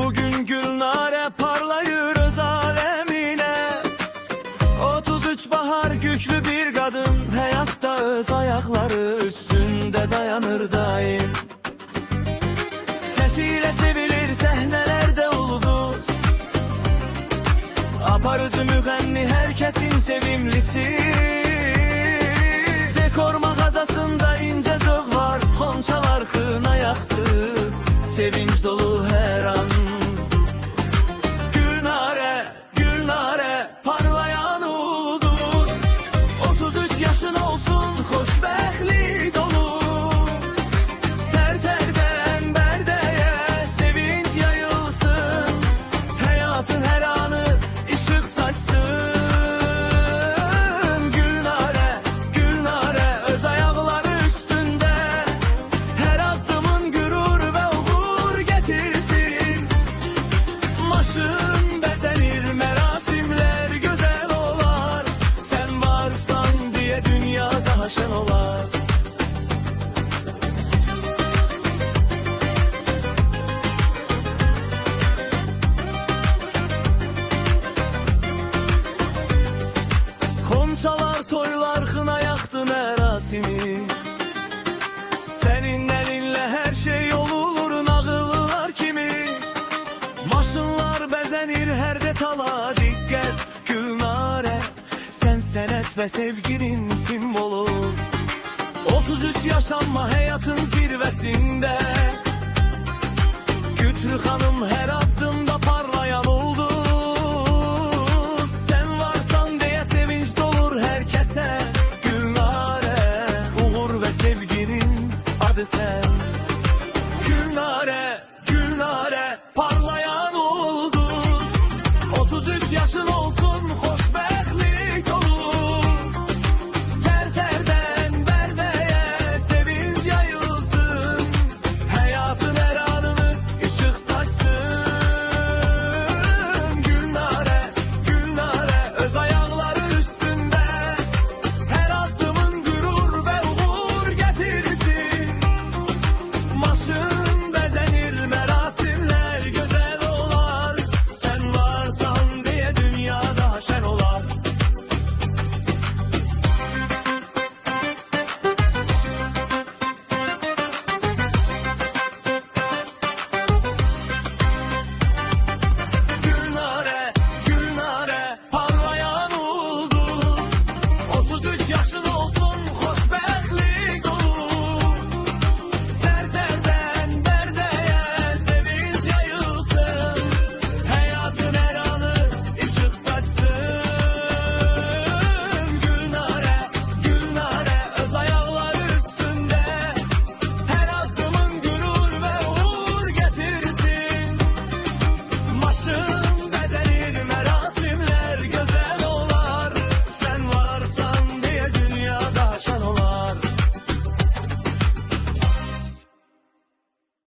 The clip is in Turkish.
Bugün Gülnare parlayır öz alemine. 33 bahar güçlü bir kadın, hayatta öz ayakları üstünde dayanır daim. Sesiyle sevilir sahnelerde ulduz, aparıcı müğenni herkesin sevimlisi. Dekor mağazasında ince zövk var, xonçalar kına yaktı, sevinç dolu her an. Gülnare, Gülnare parlayan ulduz, 33 yaşın olsun xoşbəxtlik dolu. Ter terden berdeye sevinç yayılsın, hayatın her anı ışık saçsın. Gülnare, Gülnare öz ayakları üstünde, her adımın gurur ve uğur getirsin. Maşın bezenir, merasimler güzel olar, sen varsan diye dünya daha şen olar. Xonçalar toylar xına yaktı merasimi, senin elinle her şey olur nağıllar kimi. Maşınlar bezenir her detala dikkat, Gülnare sen senet ve sevginin simvolu. 33 yaşanma hayatın zirvesinde, Gütrü hanım her